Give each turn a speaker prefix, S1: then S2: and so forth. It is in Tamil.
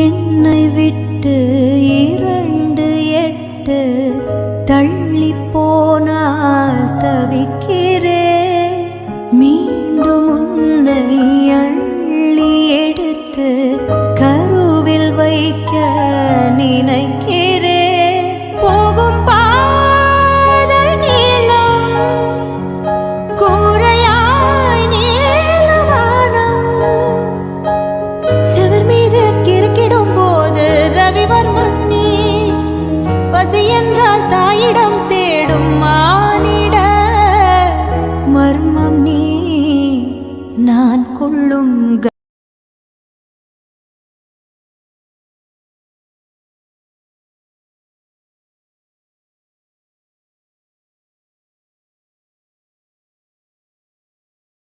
S1: என்னை விட்டு 2 8 தள்ளி போனால் தவிக்கிறேன். மீண்டும் உன்னை அள்ளி எடுத்து கருவில் வைக்க நினைக்கிறேன். போகும் பாதை நீளம், கூரையாய் நீளவானம். செவர் மீது கிறுக்கிடும் போது ரவிவர்மன் நீ. பசி என்றால் தாயிடம் தேடும் மானிட மர்மம் நீ. நான் கொள்ளும்